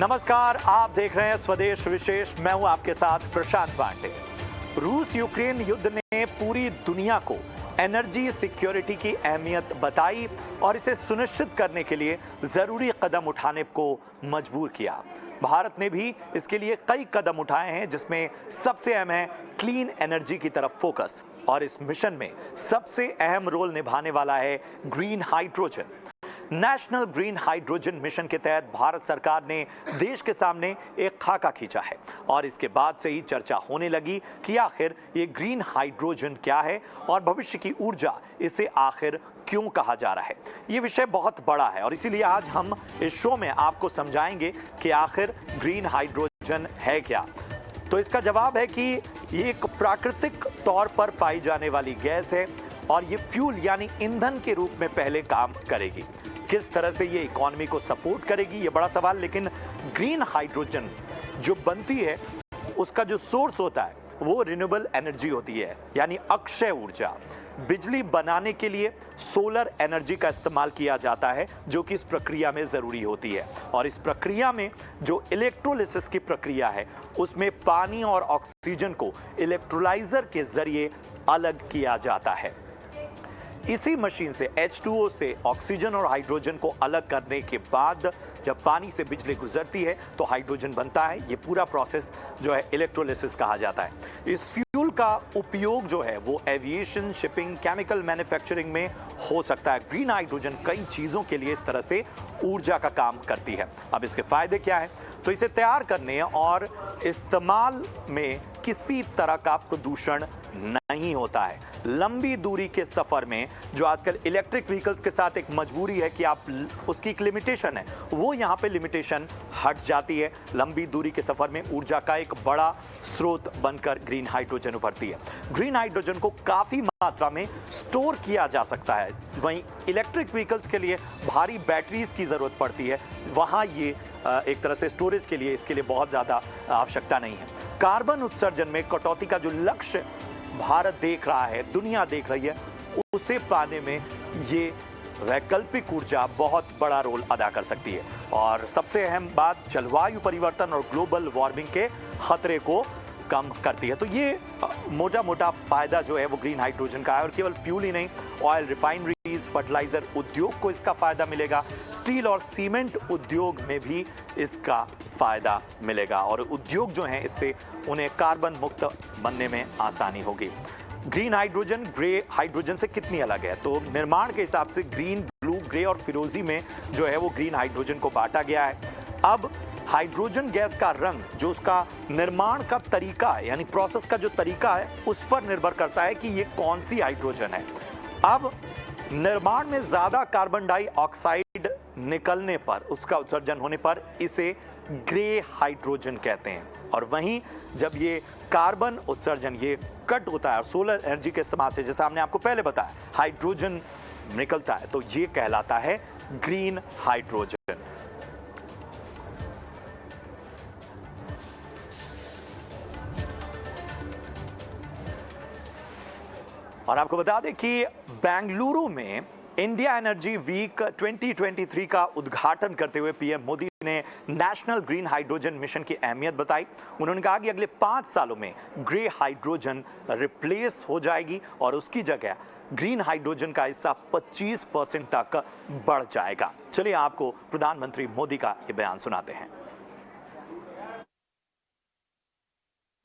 नमस्कार, आप देख रहे हैं स्वदेश विशेष। मैं हूं आपके साथ प्रशांत पांडे। रूस यूक्रेन युद्ध ने पूरी दुनिया को एनर्जी सिक्योरिटी की अहमियत बताई और इसे सुनिश्चित करने के लिए जरूरी कदम उठाने को मजबूर किया। भारत ने भी इसके लिए कई कदम उठाए हैं, जिसमें सबसे अहम है क्लीन एनर्जी की तरफ फोकस। और इस मिशन में सबसे अहम रोल निभाने वाला है green hydrogen. National green hydrogen mission के तहत भारत सरकार ने देश के सामने एक खाका खींचा है और इसके बाद से ही चर्चा होने लगी कि आखिर ये ग्रीन हाइड्रोजन क्या है और भविष्य की ऊर्जा इसे आखिर क्यों कहा जा रहा है। ये विषय बहुत बड़ा है और इसीलिए आज हम इस शो में आपको समझाएंगे कि आखिर ग्रीन हाइड्रोजन है क्या। तो इसका जवाब है कि ये एक प्राकृतिक तौर पर पाई जाने वाली गैस है और ये फ्यूल यानी ईंधन के रूप में पहले काम करेगी। किस तरह से ये इकोनॉमी को सपोर्ट करेगी, ये बड़ा सवाल। लेकिन ग्रीन हाइड्रोजन जो बनती है उसका जो सोर्स होता है वो रिन्यूएबल एनर्जी होती है, यानी अक्षय ऊर्जा। बिजली बनाने के लिए सोलर एनर्जी का इस्तेमाल किया जाता है, जो कि इस प्रक्रिया में जरूरी होती है। और इस प्रक्रिया में जो इलेक्ट्रोलिसिस की प्रक्रिया है उसमें पानी और ऑक्सीजन को इलेक्ट्रोलाइजर के जरिए अलग किया जाता है। इसी मशीन से H2O से ऑक्सीजन और हाइड्रोजन को अलग करने के बाद जब पानी से बिजली गुजरती है तो हाइड्रोजन बनता है। ये पूरा प्रोसेस जो है इलेक्ट्रोलिसिस कहा जाता है। इस फ्यूल का उपयोग जो है वो एविएशन, शिपिंग, केमिकल मैन्युफैक्चरिंग में हो सकता है। ग्रीन हाइड्रोजन कई चीजों के लिए इस तरह से ऊर्जा का काम करती है। अब इसके फायदे क्या है? तो इसे तैयार करने और इस्तेमाल में किसी तरह का प्रदूषण नहीं होता है। लंबी दूरी के सफर में जो आजकल इलेक्ट्रिक व्हीकल्स के साथ एक मजबूरी है कि आप उसकी एक लिमिटेशन है, वो यहाँ पे लिमिटेशन हट जाती है। लंबी दूरी के सफर में ऊर्जा का एक बड़ा स्रोत बनकर ग्रीन हाइड्रोजन उभरती है। ग्रीन हाइड्रोजन को काफी मात्रा में स्टोर किया जा सकता है। वहीं इलेक्ट्रिक व्हीकल्स के लिए भारी बैटरीज की जरूरत पड़ती है, वहां ये एक तरह से स्टोरेज के लिए इसके लिए बहुत ज्यादा आवश्यकता नहीं है। कार्बन उत्सर्जन में कटौती का जो लक्ष्य भारत देख रहा है, दुनिया देख रही है, उसे पाने में ये वैकल्पिक ऊर्जा बहुत बड़ा रोल अदा कर सकती है। और सबसे अहम बात, जलवायु परिवर्तन और ग्लोबल वार्मिंग के खतरे को कम करती है। तो ये मोटा मोटा फायदा जो है वो ग्रीन हाइड्रोजन का है। और केवल फ्यूल ही नहीं, ऑयल रिफाइनरीज, फर्टिलाइजर उद्योग को इसका फायदा मिलेगा। स्टील और सीमेंट उद्योग में भी इसका फायदा मिलेगा और उद्योग जो हैं इससे उन्हें कार्बन मुक्त बनने में आसानी होगी। ग्रीन हाइड्रोजन ग्रे हाइड्रोजन से कितनी अलग है? तो निर्माण के हिसाब से ग्रीन, ब्लू, ग्रे और फिरोजी में जो है वो ग्रीन हाइड्रोजन को बांटा गया है। अब हाइड्रोजन गैस का रंग, जो उसका निर्माण का तरीका है, यानी प्रोसेस का जो तरीका है, उस पर निर्भर करता है कि ये कौन सी हाइड्रोजन है। अब निर्माण में ज्यादा कार्बन डाइऑक्साइड निकलने पर, उसका उत्सर्जन होने पर इसे ग्रे हाइड्रोजन कहते हैं। और वहीं जब ये कार्बन उत्सर्जन ये कट होता है और सोलर एनर्जी के इस्तेमाल से, जैसा हमने आपको पहले बताया, हाइड्रोजन निकलता है, तो ये कहलाता है ग्रीन हाइड्रोजन। और आपको बता दें कि बेंगलुरु में इंडिया एनर्जी वीक 2023 का उद्घाटन करते हुए पीएम मोदी ने नेशनल ग्रीन हाइड्रोजन मिशन की अहमियत बताई। उन्होंने कहा कि अगले 5 सालों में ग्रे हाइड्रोजन रिप्लेस हो जाएगी और उसकी जगह ग्रीन हाइड्रोजन का हिस्सा 25% तक बढ़ जाएगा। चलिए आपको प्रधानमंत्री मोदी का ये बयान सुनाते हैं।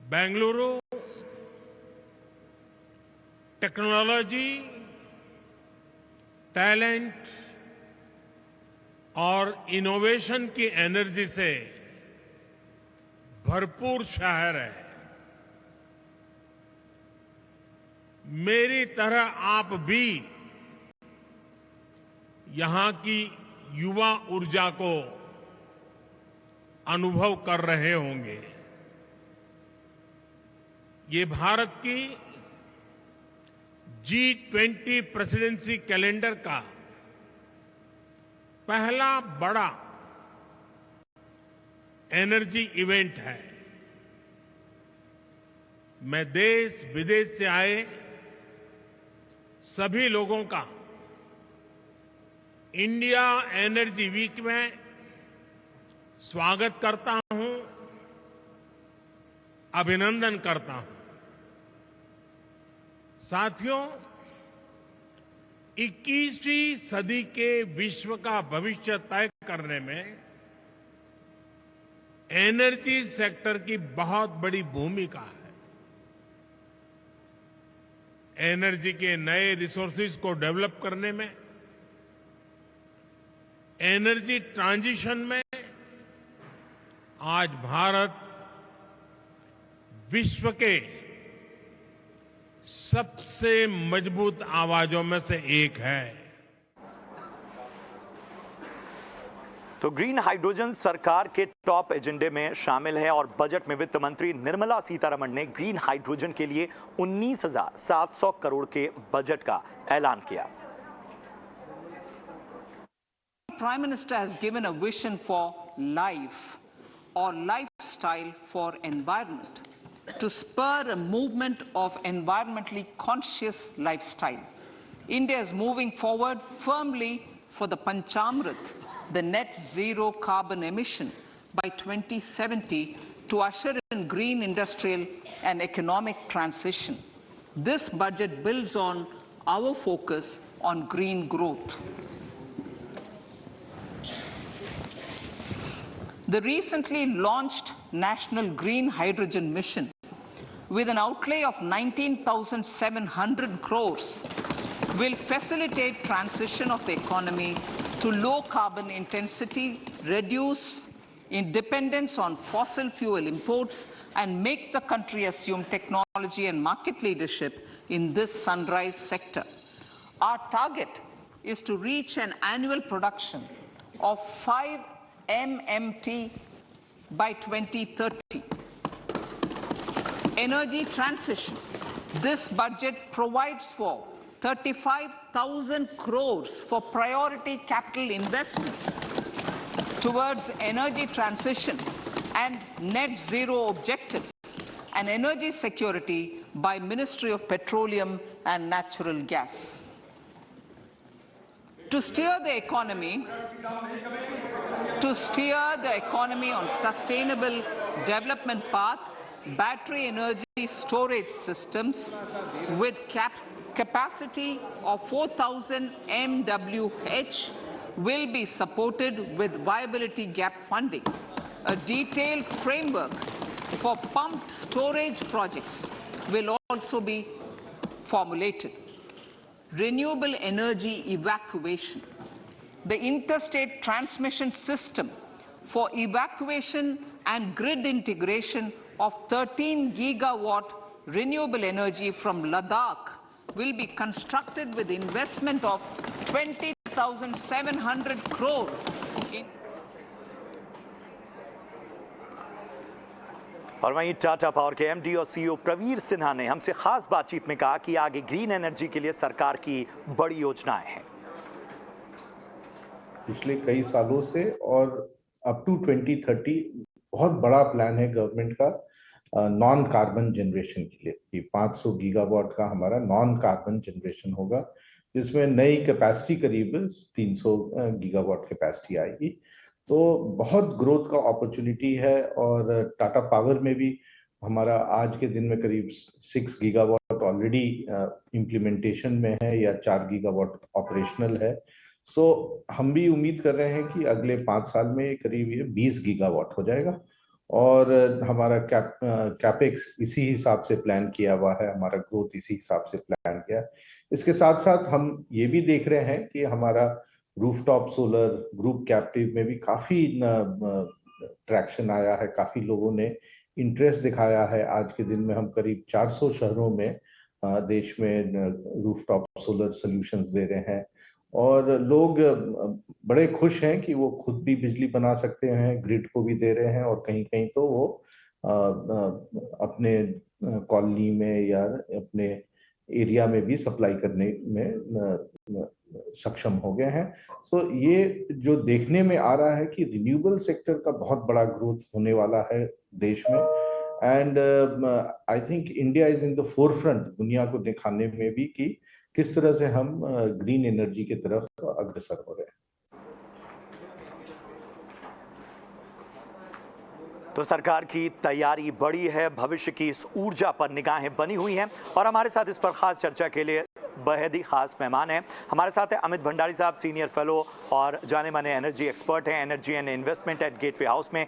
बेंगलुरु टेक्नोलॉजी, टैलेंट और इनोवेशन की एनर्जी से भरपूर शहर है। मेरी तरह आप भी यहां की युवा ऊर्जा को अनुभव कर रहे होंगे। ये भारत की G20 प्रेसिडेंसी कैलेंडर का पहला बड़ा एनर्जी इवेंट है। मैं देश विदेश से आए सभी लोगों का इंडिया एनर्जी वीक में स्वागत करता हूं, अभिनंदन करता हूं। साथियों, 21वीं सदी के विश्व का भविष्य तय करने में एनर्जी सेक्टर की बहुत बड़ी भूमिका है। एनर्जी के नए रिसोर्सेज को डेवलप करने में, एनर्जी ट्रांजिशन में आज भारत विश्व के सबसे मजबूत आवाजों में से एक है। तो ग्रीन हाइड्रोजन सरकार के टॉप एजेंडे में शामिल है और बजट में वित्त मंत्री निर्मला सीतारमण ने ग्रीन हाइड्रोजन के लिए 19,700 करोड़ के बजट का ऐलान किया। Prime Minister has given a vision for life or lifestyle for environment to spur a movement of environmentally conscious lifestyle. India is moving forward firmly for the Panchamrit, the net zero carbon emission by 2070 to usher in green industrial and economic transition. This budget builds on our focus on green growth. The recently launched National Green Hydrogen Mission, with an outlay of 19,700 crores, will facilitate transition of the economy to low carbon intensity, reduce dependence on fossil fuel imports, and make the country assume technology and market leadership in this sunrise sector. Our target is to reach an annual production of 5 MMT by 2030. Energy transition. This budget provides for 35,000 crores for priority capital investment towards energy transition and net zero objectives and energy security by Ministry of Petroleum and Natural Gas. To steer the economy on sustainable development path, battery energy storage systems with capacity of 4,000 MWH will be supported with viability gap funding. A detailed framework for pumped storage projects will also be formulated. Renewable energy evacuation. The interstate transmission system for evacuation and grid integration of 13 gigawatt renewable energy from Ladakh will be constructed with investment of 20,700 crore. और वहीं Tata power के MD और CEO Pravir Sinha ने हमसे खास बातचीत में कहा कि आगे ग्रीन एनर्जी के लिए सरकार की बड़ी योजनाएं हैं। पिछले कई सालों से और अप टू 2030 बहुत बड़ा प्लान है गवर्नमेंट का नॉन कार्बन जनरेशन के लिए कि 500 गीगावाट का हमारा नॉन कार्बन जनरेशन होगा, जिसमें नई कैपेसिटी करीब 300 गीगावाट कैपेसिटी आएगी। तो बहुत ग्रोथ का अपॉर्चुनिटी है और टाटा पावर में भी हमारा आज के दिन में करीब 6 गीगावाट ऑलरेडी इम्प्लीमेंटेशन में है या 4 गीगावाट ऑपरेशनल है। सो हम भी उम्मीद कर रहे हैं कि अगले 5 साल में करीब ये 20 गीगावाट हो जाएगा और हमारा कैपेक्स इसी हिसाब से प्लान किया हुआ है, हमारा ग्रोथ इसी हिसाब से प्लान किया है। इसके साथ साथ हम ये भी देख रहे हैं कि हमारा रूफटॉप सोलर ग्रुप कैप्टिव में भी काफी ट्रैक्शन आया है, काफी लोगों ने इंटरेस्ट दिखाया है। आज के दिन में हम करीब 400 शहरों में देश में रूफटॉप सोलर सॉल्यूशंस दे रहे हैं और लोग बड़े खुश हैं कि वो खुद भी बिजली बना सकते हैं, ग्रिड को भी दे रहे हैं और कहीं कहीं तो वो अपने कॉलोनी में या अपने एरिया में भी सप्लाई करने में सक्षम हो गए हैं। सो ये जो देखने में आ रहा है कि रिन्यूएबल सेक्टर का बहुत बड़ा ग्रोथ होने वाला है देश में and I think India is in the forefront दुनिया को दिखाने में भी कि किस तरह से हम ग्रीन एनर्जी की तरफ अग्रसर हो रहे हैं। तो सरकार की तैयारी बड़ी है, भविष्य की इस ऊर्जा पर निगाहें बनी हुई हैं और हमारे साथ इस पर खास चर्चा के लिए बेहद ही खास मेहमान हैं। हमारे साथ है अमित भंडारी साहब, सीनियर फेलो और जाने माने एनर्जी एक्सपर्ट हैं, energy and investment at gateway house में।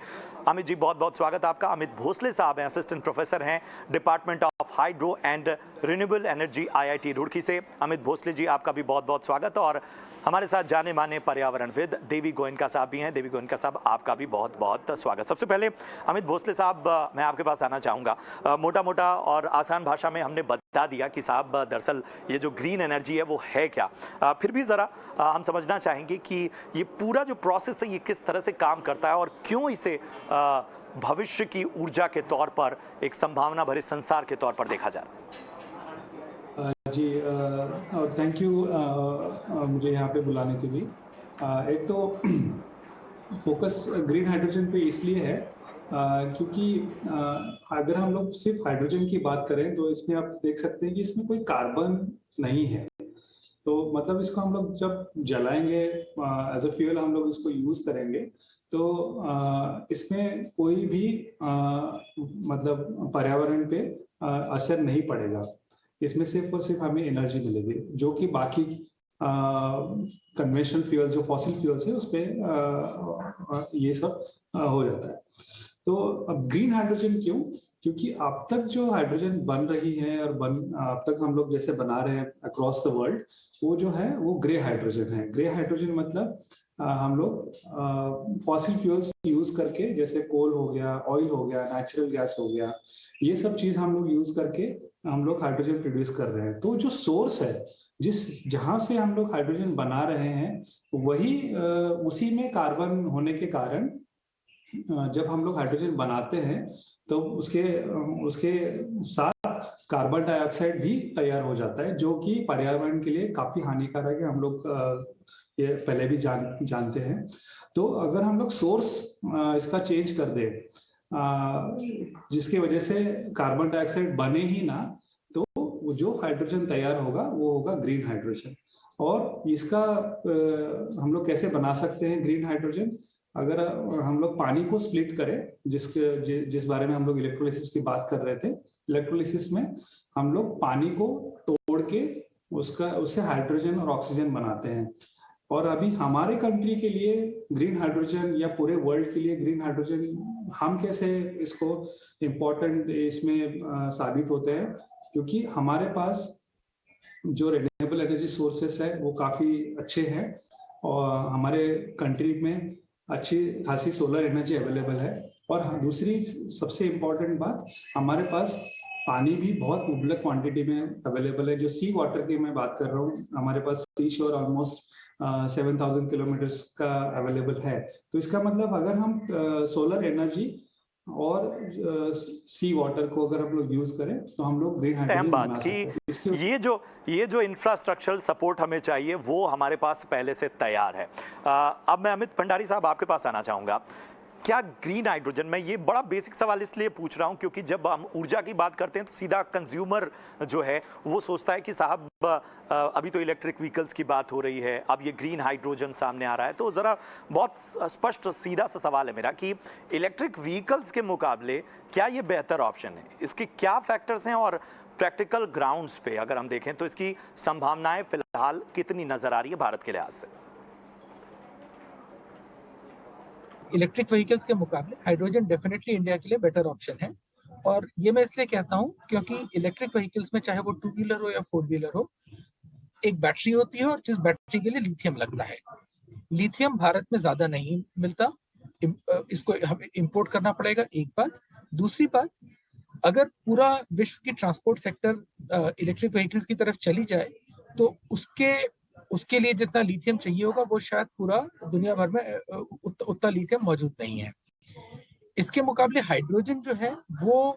अमित जी, बहुत बहुत स्वागत आपका। अमित भोसले साहब हैं, असिस्टेंट प्रोफेसर हैं, department of hydro and renewable energy IIT Roorkee से। अमित भोसले जी, आपका भी बहुत बहुत स्वागत। और हमारे साथ जाने माने पर्यावरणविद देवी गोयनका साहब भी हैं। देवी गोयनका साहब, आपका भी बहुत बहुत स्वागत। सबसे पहले अमित भोसले साहब, मैं आपके पास आना चाहूँगा। मोटा मोटा और आसान भाषा में हमने बता दिया कि साहब दरअसल ये जो ग्रीन एनर्जी है वो है क्या। फिर भी ज़रा हम समझना चाहेंगे कि ये पूरा जो प्रोसेस है ये किस तरह से काम करता है और क्यों इसे भविष्य की ऊर्जा के तौर पर, एक संभावना भरे संसार के तौर पर देखा जा रहा है। जी, थैंक यू मुझे यहाँ पे बुलाने के लिए। एक तो फोकस ग्रीन हाइड्रोजन पे इसलिए है क्योंकि अगर हम लोग सिर्फ हाइड्रोजन की बात करें तो इसमें आप देख सकते हैं कि इसमें कोई कार्बन नहीं है। तो मतलब इसको हम लोग जब जलाएंगे एज अ फ्यूल, हम लोग इसको यूज करेंगे तो इसमें कोई भी मतलब पर्यावरण पे असर नहीं पड़ेगा। इसमें सिर्फ और सिर्फ हमें एनर्जी मिलेगी, जो कि बाकी कन्वेंशनल फ्यूल जो फॉसिल फ्यूल्स है उस पर ये सब हो जाता है। तो अब ग्रीन हाइड्रोजन क्यों? क्योंकि अब तक जो हाइड्रोजन बन रही है और अब तक हम लोग जैसे बना रहे हैं अक्रॉस द वर्ल्ड, वो जो है वो ग्रे हाइड्रोजन है। ग्रे हाइड्रोजन मतलब हम लोग फॉसिल फ्यूल्स यूज करके, जैसे कोल हो गया, ऑयल हो गया, नेचुरल गैस हो गया, ये सब चीज हम लोग यूज करके हम लोग हाइड्रोजन प्रोड्यूस कर रहे हैं। तो जो सोर्स है जहां से हम लोग हाइड्रोजन बना रहे हैं वही उसी में कार्बन होने के कारण जब हम लोग हाइड्रोजन बनाते हैं तो उसके साथ कार्बन डाइऑक्साइड भी तैयार हो जाता है, जो कि पर्यावरण के लिए काफी हानिकारक है। हम लोग ये पहले भी जानते हैं। तो अगर हम लोग सोर्स इसका चेंज कर दे, जिसकी वजह से कार्बन डाइऑक्साइड बने ही ना, तो जो हाइड्रोजन तैयार होगा वो होगा ग्रीन हाइड्रोजन। और इसका हम लोग कैसे बना सकते हैं ग्रीन हाइड्रोजन? अगर हम लोग पानी को स्प्लिट करें, जिस बारे में हम लोग इलेक्ट्रोलिसिस की बात कर रहे थे, इलेक्ट्रोलिसिस में हम लोग पानी को तोड़ के उससे हाइड्रोजन और ऑक्सीजन बनाते हैं। और अभी हमारे कंट्री के लिए ग्रीन हाइड्रोजन या पूरे वर्ल्ड के लिए ग्रीन हाइड्रोजन हम कैसे इसको इम्पोर्टेंट इसमें साबित होते हैं, क्योंकि हमारे पास जो रिन्यूएबल एनर्जी सोर्सेस है वो काफी अच्छे हैं और हमारे कंट्री में अच्छी खासी सोलर एनर्जी अवेलेबल है। और दूसरी सबसे इम्पोर्टेंट बात, हमारे पास पानी भी बहुत मुबलक क्वांटिटी में अवेलेबल है। जो सी वाटर की मैं बात कर रहा हूँ, हमारे पास सी शोर ऑलमोस्ट 7,000 किलोमीटर्स का अवेलेबल है। तो इसका मतलब अगर हम सोलर एनर्जी और सी वाटर को अगर हम लोग यूज करें तो हम लोग ग्रीन हाइड्रोजन बना सकते हैं। ये जो इंफ्रास्ट्रक्चरल सपोर्ट हमें चाहिए वो हमारे पास पहले से तैयार है। अब मैं अमित भंडारी साहब आपके पास आना चाहूँगा। क्या ग्रीन हाइड्रोजन, मैं ये बड़ा बेसिक सवाल इसलिए पूछ रहा हूँ क्योंकि जब हम ऊर्जा की बात करते हैं तो सीधा कंज्यूमर जो है वो सोचता है कि साहब अभी तो इलेक्ट्रिक व्हीकल्स की बात हो रही है, अब ये ग्रीन हाइड्रोजन सामने आ रहा है। तो ज़रा बहुत स्पष्ट सीधा सा सवाल है मेरा कि इलेक्ट्रिक व्हीकल्स के मुकाबले क्या ये बेहतर ऑप्शन है? इसके क्या फैक्टर्स हैं और प्रैक्टिकल ग्राउंड्स पे अगर हम देखें तो इसकी संभावनाएं फिलहाल कितनी नजर आ रही है भारत के लिहाज से? इलेक्ट्रिक व्हीकल्स के मुकाबले हाइड्रोजन डेफिनेटली इंडिया के लिए बेटर ऑप्शन है। और ये मैं इसलिए कहता हूँ क्योंकि इलेक्ट्रिक व्हीकल्स में चाहे वो 2 व्हीलर हो या 4 व्हीलर हो, एक बैटरी होती है और जिस बैटरी के लिए लिथियम लगता है। लिथियम भारत में ज्यादा नहीं मिलता, इसको हमें इंपोर्ट करना पड़ेगा, एक बात। दूसरी बात, अगर पूरा विश्व की ट्रांसपोर्ट सेक्टर इलेक्ट्रिक व्हीकल्स की तरफ चली जाए तो उसके लिए जितना लिथियम चाहिए होगा वो शायद पूरा दुनिया भर में उतना लिथियम मौजूद नहीं है। इसके मुकाबले हाइड्रोजन जो है वो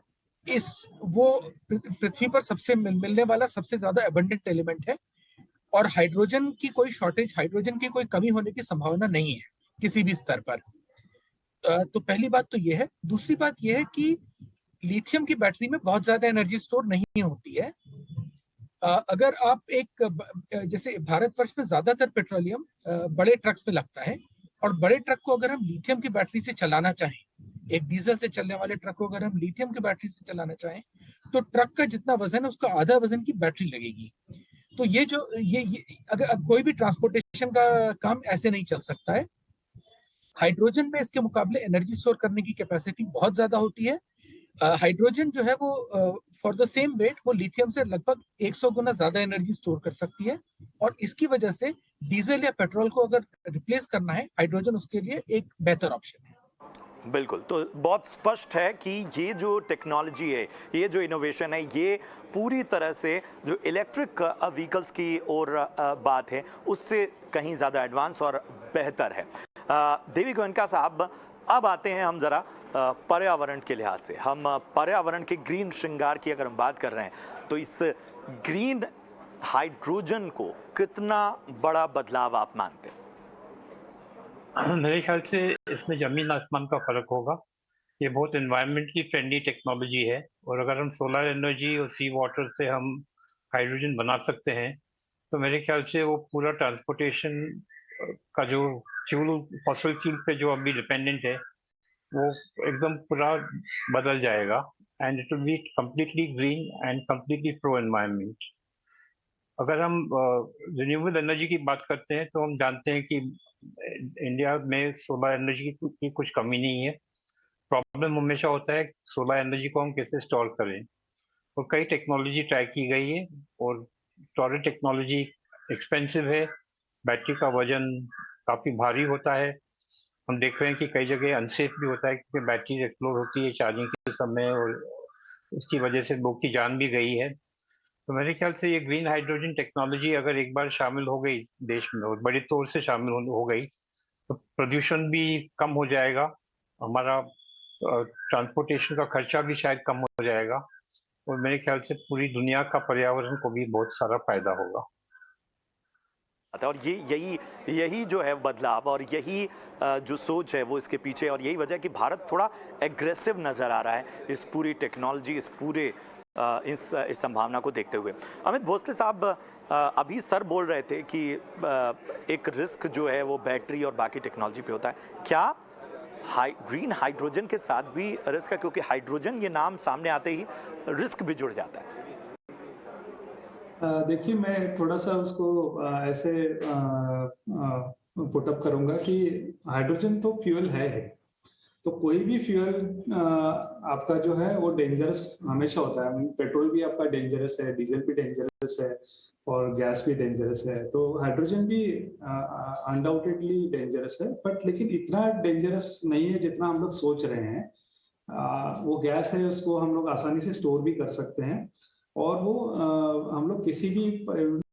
पृथ्वी पर सबसे मिलने वाला सबसे ज्यादा एबंडेंट एलिमेंट है और हाइड्रोजन की कोई शॉर्टेज, हाइड्रोजन की कोई कमी होने की संभावना नहीं है किसी भी स्तर पर। तो पहली बात तो ये है। दूसरी बात ये है कि लिथियम की बैटरी में बहुत ज्यादा एनर्जी स्टोर नहीं होती है। अगर आप जैसे भारतवर्ष में ज्यादातर पेट्रोलियम बड़े ट्रक्स में लगता है और बड़े ट्रक को अगर हम लिथियम की बैटरी से चलाना चाहें एक डीजल से चलने वाले ट्रक को अगर हम लिथियम की बैटरी से चलाना चाहें तो ट्रक का जितना वजन है उसका आधा वजन की बैटरी लगेगी। तो ये जो ये अगर कोई भी ट्रांसपोर्टेशन का काम ऐसे नहीं चल सकता है। हाइड्रोजन में इसके मुकाबले एनर्जी स्टोर करने की कैपेसिटी बहुत ज्यादा होती है। हाइड्रोजन जो है वो फॉर द सेम वेट वो लिथियम से लगभग 100 गुना ज्यादा एनर्जी स्टोर कर सकती है, और इसकी वजह से डीजल या पेट्रोल को अगर रिप्लेस करना है, हाइड्रोजन उसके लिए एक बेहतर ऑप्शन है। बिल्कुल, तो बहुत स्पष्ट है कि ये जो टेक्नोलॉजी है, ये जो इनोवेशन है, ये पूरी तरह से जो इलेक्ट्रिक व्हीकल्स की और बात है उससे कहीं ज़्यादा एडवांस और बेहतर है। देवी गोयनका साहब, अब आते हैं हम ज़रा पर्यावरण के लिहाज से। हम पर्यावरण के ग्रीन श्रृंगार की अगर हम बात कर रहे हैं तो इस ग्रीन हाइड्रोजन को कितना बड़ा बदलाव आप मानते हैं? मेरे ख्याल से इसमें जमीन आसमान का फर्क होगा। ये बहुत एनवायरमेंटली फ्रेंडली टेक्नोलॉजी है, और अगर हम सोलर एनर्जी और सी वाटर से हम हाइड्रोजन बना सकते हैं तो मेरे ख्याल से वो पूरा ट्रांसपोर्टेशन का जो फ्यूल, फॉसिल फ्यूल पे जो अभी डिपेंडेंट है, वो एकदम पूरा बदल जाएगा, and it will be completely green and completely pro environment. अगर हम रिन्यूएबल एनर्जी की बात करते हैं तो हम जानते हैं कि इंडिया में सोलर एनर्जी की कुछ कमी नहीं है। प्रॉब्लम हमेशा होता है सोलर एनर्जी को हम कैसे स्टोर करें, और कई टेक्नोलॉजी ट्राई की गई है, और स्टोरेज टेक्नोलॉजी एक्सपेंसिव है, बैटरी का वजन काफ़ी भारी होता है। हम देख रहे हैं कि कई जगह अनसेफ भी होता है क्योंकि बैटरी एक्सप्लोड होती है चार्जिंग के समय, और उसकी वजह से लोग की जान भी गई है। तो मेरे ख्याल से ये ग्रीन हाइड्रोजन टेक्नोलॉजी अगर एक बार शामिल हो गई देश में, और बड़े तौर से शामिल हो गई, तो प्रदूषण भी कम हो जाएगा, हमारा ट्रांसपोर्टेशन का खर्चा भी शायद कम हो जाएगा, और मेरे ख्याल से पूरी दुनिया का पर्यावरण को भी बहुत सारा फायदा होगा। और यही जो है बदलाव, और यही जो सोच है वो इसके पीछे, और यही वजह है कि भारत थोड़ा एग्रेसिव नज़र आ रहा है इस पूरी टेक्नोलॉजी, इस पूरे इस संभावना को देखते हुए। अमित भोसले साहब, अभी सर बोल रहे थे कि एक रिस्क जो है वो बैटरी और बाकी टेक्नोलॉजी पे होता है। क्या ग्रीन हाइड्रोजन के साथ भी रिस्क है? क्योंकि हाइड्रोजन ये नाम सामने आते ही रिस्क भी जुड़ जाता है। देखिए, मैं थोड़ा सा उसको ऐसे पुटअप करूंगा कि हाइड्रोजन तो फ्यूल है, तो कोई भी फ्यूल आपका जो है वो डेंजरस हमेशा होता है। पेट्रोल भी आपका डेंजरस है, डीजल भी डेंजरस है, और गैस भी डेंजरस है। तो हाइड्रोजन भी अनडाउटेडली डेंजरस है, बट लेकिन इतना डेंजरस नहीं है जितना हम लोग सोच रहे हैं। वो गैस है, उसको हम लोग आसानी से स्टोर भी कर सकते हैं, और वो हम लोग किसी भी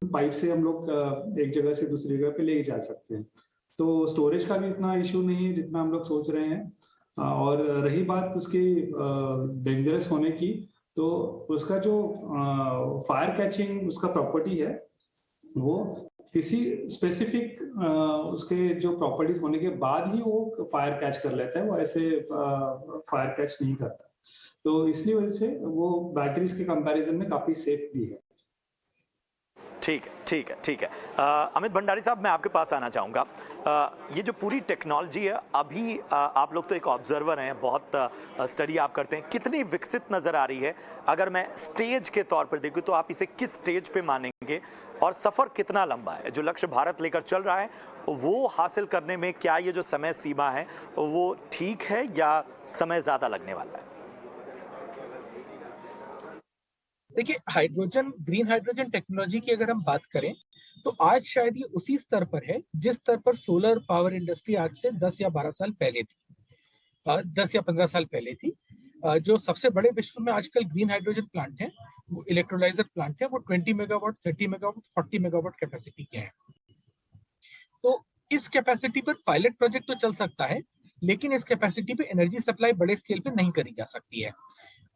पाइप से हम लोग एक जगह से दूसरी जगह पे ले जा सकते हैं। तो स्टोरेज का भी इतना इशू नहीं है जितना हम लोग सोच रहे हैं। और रही बात उसकी डेंजरस होने की, तो उसका जो फायर कैचिंग उसका प्रॉपर्टी है, वो किसी स्पेसिफिक उसके जो प्रॉपर्टीज होने के बाद ही वो फायर कैच कर लेता है, वो ऐसे फायर कैच नहीं करता। तो इसलिए वजह से वो बैटरीज के कंपैरिजन में काफी सेफ भी है। ठीक है। अमित भंडारी साहब, मैं आपके पास आना चाहूँगा। ये जो पूरी टेक्नोलॉजी है, अभी आप लोग तो एक ऑब्जर्वर हैं, बहुत स्टडी आप करते हैं, कितनी विकसित नज़र आ रही है? अगर मैं स्टेज के तौर पर देखूँ तो आप इसे किस स्टेज पे मानेंगे, और सफ़र कितना लंबा है? जो लक्ष्य भारत लेकर चल रहा है वो हासिल करने में क्या ये जो समय सीमा है वो ठीक है, या समय ज़्यादा लगने वाला है? देखिए, हाइड्रोजन, ग्रीन हाइड्रोजन टेक्नोलॉजी की अगर हम बात करें तो आज शायद ये उसी स्तर पर है जिस स्तर पर सोलर पावर इंडस्ट्री आज से 10 या 12 साल पहले थी, 10 या 15 साल पहले थी। जो सबसे बड़े विश्व में आजकल ग्रीन हाइड्रोजन प्लांट हैं, वो इलेक्ट्रोलाइजर प्लांट है, वो 20 मेगावाट, 30 मेगावाट, 40 मेगावाट कैपेसिटी के हैं। तो इस कैपेसिटी पर पायलट प्रोजेक्ट तो चल सकता है, लेकिन इस कैपेसिटी पे एनर्जी सप्लाई बड़े स्केल पे नहीं करी जा सकती है।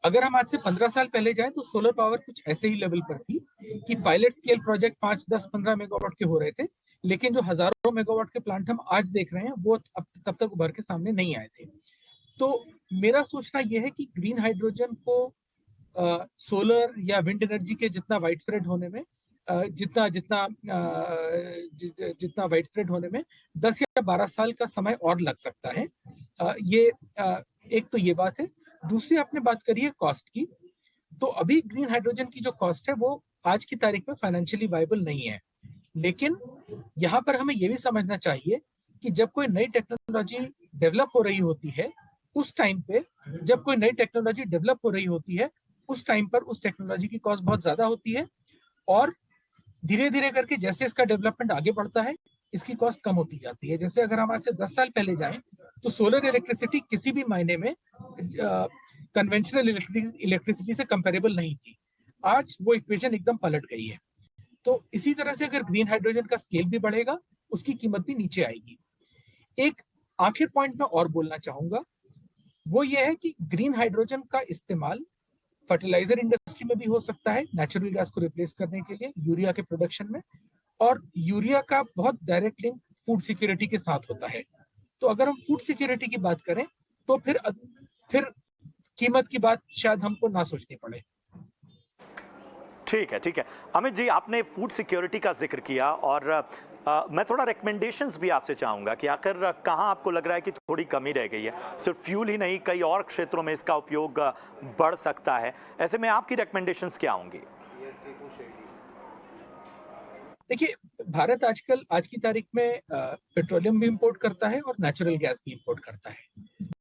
अगर हम आज से 15 साल पहले जाएं तो सोलर पावर कुछ ऐसे ही लेवल पर थी कि पायलट स्केल प्रोजेक्ट 5, 10, 15 मेगावाट के हो रहे थे, लेकिन जो हजारों मेगावाट के प्लांट हम आज देख रहे हैं वो तब तक उभर के सामने नहीं आए थे। तो मेरा सोचना यह है कि ग्रीन हाइड्रोजन को सोलर या विंड एनर्जी के जितना वाइड स्प्रेड होने में जितना वाइड स्प्रेड होने में 10 या 12 साल का समय और लग सकता है। ये एक तो ये बात है। दूसरी आपने बात करी है कॉस्ट की, तो अभी ग्रीन हाइड्रोजन की जो कॉस्ट है वो आज की तारीख में फाइनेंशियली वायबल नहीं है। लेकिन यहाँ पर हमें ये भी समझना चाहिए कि जब कोई नई टेक्नोलॉजी डेवलप हो रही होती है, उस टाइम पे जब कोई नई टेक्नोलॉजी डेवलप हो रही होती है, उस टाइम पर उस टेक्नोलॉजी की कॉस्ट बहुत ज्यादा होती है, और धीरे धीरे करके जैसे इसका डेवलपमेंट आगे बढ़ता है, इसकी कॉस्ट कम होती जाती है। जैसे अगर हम आज से 10 साल पहले जाएं तो सोलर इलेक्ट्रिसिटी किसी भी मायने में कन्वेंशनल इलेक्ट्रिसिटी से कंपेरेबल नहीं थी। आज वो इक्वेशन एकदम पलट गई है। तो इसी तरह से अगर ग्रीन हाइड्रोजन का स्केल भी बढ़ेगा, उसकी कीमत भी नीचे आएगी। एक आखिर पॉइंट में और बोलना चाहूंगा, वो ये है कि ग्रीन हाइड्रोजन का इस्तेमाल फर्टिलाइजर इंडस्ट्री में भी हो सकता है, नेचुरल गैस को रिप्लेस करने के लिए यूरिया के प्रोडक्शन में, और यूरिया का बहुत डायरेक्ट लिंक फूड सिक्योरिटी के साथ होता है। तो अगर हम फूड सिक्योरिटी की बात करें तो फिर कीमत की बात शायद हमको ना सोचनी पड़े। ठीक है, ठीक है। अमित जी, आपने फूड सिक्योरिटी का जिक्र किया, और मैं थोड़ा रिकमेंडेशंस भी आपसे चाहूंगा कि आखिर कहाँ आपको लग रहा है कि थोड़ी कमी रह गई है। सिर्फ फ्यूल ही नहीं, कई और क्षेत्रों में इसका उपयोग बढ़ सकता है। ऐसे में आपकी रिकमेंडेशंस क्या होंगी? देखिए, भारत आजकल आज की तारीख में पेट्रोलियम भी इंपोर्ट करता है और नेचुरल गैस भी इंपोर्ट करता है।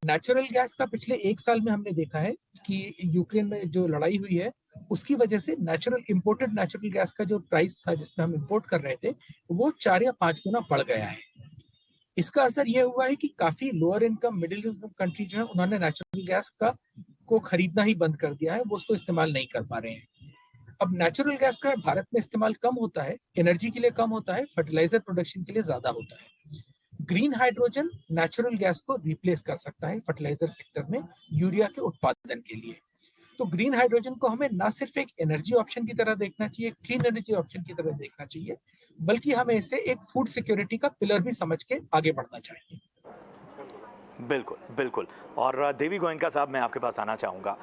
नेचुरल गैस का पिछले 1 साल में हमने देखा है कि यूक्रेन में जो लड़ाई हुई है, उसकी वजह से इंपोर्टेड नेचुरल गैस का जो प्राइस था जिसमें हम इंपोर्ट कर रहे थे, वो 4 या 5 गुना बढ़ गया है। इसका असर यह हुआ है कि काफी lower income, middle income country जो है, उन्होंने नेचुरल गैस को खरीदना ही बंद कर दिया है, वो उसको इस्तेमाल नहीं कर पा रहे हैं। अब नेचुरल गैस का भारत में इस्तेमाल कम होता है, एनर्जी के लिए कम होता है, फर्टिलाइजर प्रोडक्शन के लिए ज्यादा होता है। ग्रीन हाइड्रोजन नेचुरल गैस को रिप्लेस कर सकता है फर्टिलाइजर सेक्टर में यूरिया के उत्पादन के लिए। तो ग्रीन हाइड्रोजन को हमें ना सिर्फ एक एनर्जी ऑप्शन की तरह देखना चाहिए, क्लीन एनर्जी ऑप्शन की तरह देखना चाहिए, बल्कि हमें इसे एक फूड सिक्योरिटी का पिलर भी समझ के आगे बढ़ना चाहिए। बिल्कुल, बिल्कुल। और देवी गोयनका साहब, मैं आपके पास आना चाहूँगा।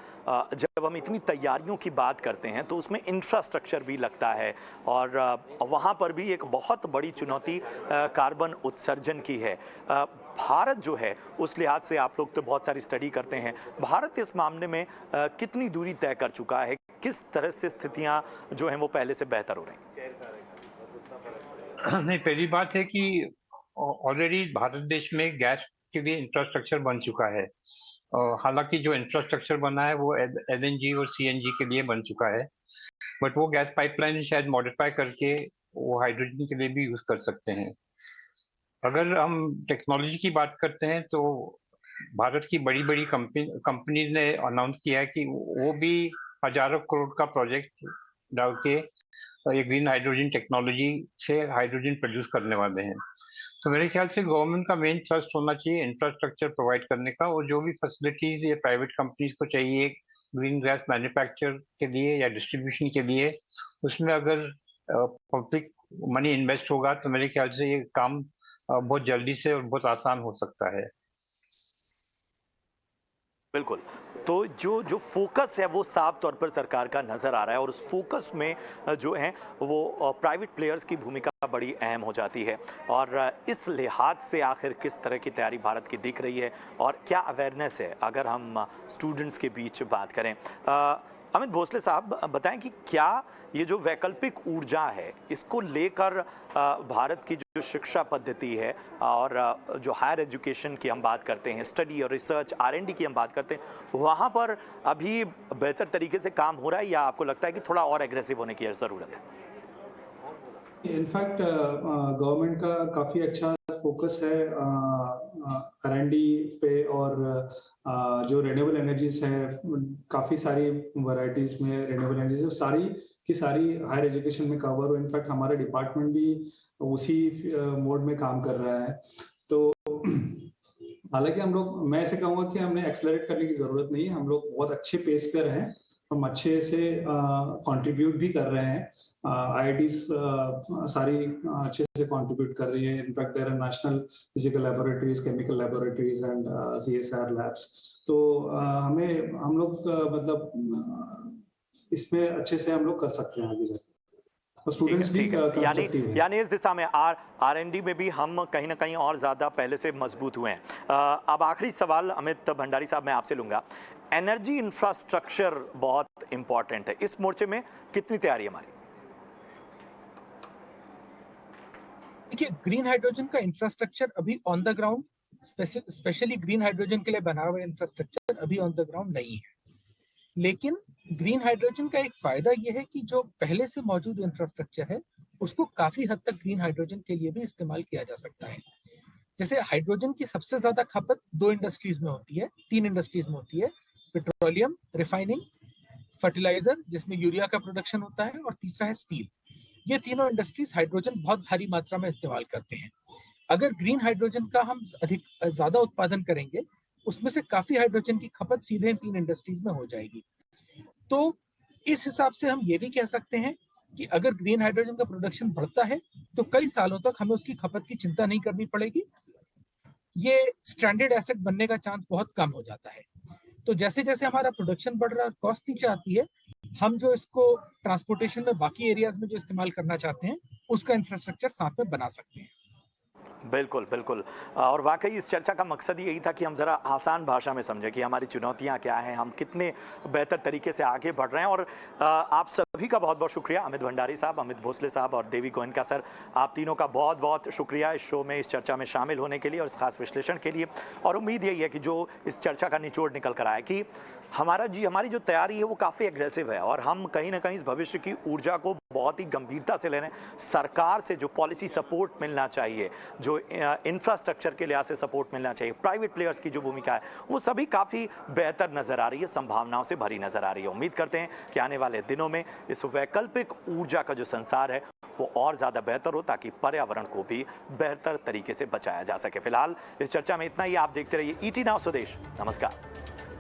जब हम इतनी तैयारियों की बात करते हैं तो उसमें इंफ्रास्ट्रक्चर भी लगता है, और वहाँ पर भी एक बहुत बड़ी चुनौती कार्बन उत्सर्जन की है। भारत जो है, उस लिहाज से आप लोग तो बहुत सारी स्टडी करते हैं, भारत इस मामले में कितनी दूरी तय कर चुका है? किस तरह से स्थितियाँ जो हैं वो पहले से बेहतर हो रही हैं? नहीं, पहली बात है कि ऑलरेडी भारत देश में गैस के लिए इंफ्रास्ट्रक्चर बन चुका है। हालांकि जो इंफ्रास्ट्रक्चर बना है वो एलएनजी और सीएनजी के लिए बन चुका है, बट वो गैस पाइपलाइन शायद मॉडिफाई करके वो हाइड्रोजन के लिए भी यूज कर सकते हैं। अगर हम टेक्नोलॉजी की बात करते हैं तो भारत की बड़ी बड़ी कंपनी ने अनाउंस किया है कि वो भी हजारों करोड़ का प्रोजेक्ट डाल के ये ग्रीन हाइड्रोजन टेक्नोलॉजी से हाइड्रोजन प्रोड्यूस करने वाले हैं। तो मेरे ख्याल से गवर्नमेंट का मेन थ्रस्ट होना चाहिए इंफ्रास्ट्रक्चर प्रोवाइड करने का, और जो भी फैसिलिटीज या प्राइवेट कंपनीज को चाहिए ग्रीन गैस मैन्युफैक्चर के लिए या डिस्ट्रीब्यूशन के लिए, उसमें अगर पब्लिक मनी इन्वेस्ट होगा तो मेरे ख्याल से ये काम बहुत जल्दी से और बहुत आसान हो सकता है। बिल्कुल। तो जो फोकस है वो साफ तौर पर सरकार का नज़र आ रहा है, और उस फोकस में जो है वो प्राइवेट प्लेयर्स की भूमिका बड़ी अहम हो जाती है। और इस लिहाज से आखिर किस तरह की तैयारी भारत की दिख रही है और क्या अवेयरनेस है, अगर हम स्टूडेंट्स के बीच बात करें। अमित भोसले साहब, बताएं कि क्या ये जो वैकल्पिक ऊर्जा है, इसको लेकर भारत की जो शिक्षा पद्धति है और जो हायर एजुकेशन की हम बात करते हैं, स्टडी और रिसर्च R&D की हम बात करते हैं, वहाँ पर अभी बेहतर तरीके से काम हो रहा है, या आपको लगता है कि थोड़ा और एग्रेसिव होने की ज़रूरत है? इनफैक्ट गवर्नमेंट का काफ़ी अच्छा फोकस है R&D पे, और जो रिन्यूएबल एनर्जीज है, काफ़ी सारी वैरायटीज में रिन्यूएबल एनर्जीज सारी की सारी हायर एजुकेशन में कवर हो। इनफैक्ट हमारा डिपार्टमेंट भी उसी मोड में काम कर रहा है। तो हालांकि मैं ऐसे कहूँगा कि हमें एक्सेलरेट करने की ज़रूरत नहीं है, हम लोग बहुत अच्छे पेस पर हैं, हम अच्छे से कंट्रीब्यूट भी कर रहे हैं। IITs सारी अच्छे से कंट्रीब्यूट कर रही है। In fact there are national physical laboratories, chemical laboratories and CSR labs. तो हम लोग मतलब इसमें अच्छे से हम लोग कर सकते हैं आगे जाकर। और स्टूडेंट्स भी कंस्ट्रक्टिव हैं। यानी इस दिशा में R&D में भी हम कहीं ना कहीं और ज्यादा पहले से मजबूत हुए हैं। अब आखिरी सवाल अमित भंडारी साहब मैं आपसे लूंगा। एनर्जी इंफ्रास्ट्रक्चर बहुत इंपॉर्टेंट है, इस मोर्चे में कितनी तैयारी हमारी? देखिए, ग्रीन हाइड्रोजन का इंफ्रास्ट्रक्चर अभी on the ground, specially green hydrogen के लिए बना हुआ इंफ्रास्ट्रक्चर अभी ऑन द ग्राउंड नहीं है। लेकिन ग्रीन हाइड्रोजन का एक फायदा यह है कि जो पहले से मौजूद इंफ्रास्ट्रक्चर है उसको काफी हद तक ग्रीन हाइड्रोजन के लिए भी इस्तेमाल किया जा सकता है। जैसे हाइड्रोजन की सबसे ज्यादा खपत 2 इंडस्ट्रीज में होती है, 3 इंडस्ट्रीज में होती है, पेट्रोलियम, रिफाइनिंग, फर्टिलाइजर जिसमें यूरिया का प्रोडक्शन होता है, और तीसरा है स्टील। ये तीनों इंडस्ट्रीज हाइड्रोजन बहुत भारी मात्रा में इस्तेमाल करते हैं। अगर ग्रीन हाइड्रोजन का हम ज्यादा उत्पादन करेंगे, उसमें से काफी हाइड्रोजन की खपत सीधे इन 3 इंडस्ट्रीज में हो जाएगी। तो इस हिसाब से हम ये भी कह सकते हैं कि अगर ग्रीन हाइड्रोजन का प्रोडक्शन बढ़ता है तो कई सालों तक हमें उसकी खपत की चिंता नहीं करनी पड़ेगी। ये स्टैंडर्ड एसेट बनने का चांस बहुत कम हो जाता है। तो जैसे जैसे हमारा प्रोडक्शन बढ़ रहा है और कॉस्ट नीचे आती है, हम जो इसको ट्रांसपोर्टेशन में बाकी एरियाज में जो इस्तेमाल करना चाहते हैं उसका इंफ्रास्ट्रक्चर साथ में बना सकते हैं। बिल्कुल बिल्कुल। और वाकई इस चर्चा का मकसद यही था कि हम ज़रा आसान भाषा में समझें कि हमारी चुनौतियां क्या हैं, हम कितने बेहतर तरीके से आगे बढ़ रहे हैं। और आप सभी का बहुत बहुत शुक्रिया, अमित भंडारी साहब, अमित भोसले साहब और देवी गोयनका सर, आप तीनों का बहुत बहुत शुक्रिया इस शो में, इस चर्चा में शामिल होने के लिए और इस खास विश्लेषण के लिए। और उम्मीद यही है कि जो इस चर्चा का निचोड़ निकल कर आया कि हमारी जो तैयारी है वो काफ़ी एग्रेसिव है और हम कहीं ना कहीं इस भविष्य की ऊर्जा को बहुत ही गंभीरता से ले रहे हैं। सरकार से जो पॉलिसी सपोर्ट मिलना चाहिए, जो इंफ्रास्ट्रक्चर के लिहाज से सपोर्ट मिलना चाहिए, प्राइवेट प्लेयर्स की जो भूमिका है, वो सभी काफ़ी बेहतर नज़र आ रही है, संभावनाओं से भरी नज़र आ रही है। उम्मीद करते हैं कि आने वाले दिनों में इस वैकल्पिक ऊर्जा का जो संसार है वो और ज़्यादा बेहतर हो, ताकि पर्यावरण को भी बेहतर तरीके से बचाया जा सके। फिलहाल इस चर्चा में इतना ही। आप देखते रहिए ET Now स्वदेश। नमस्कार।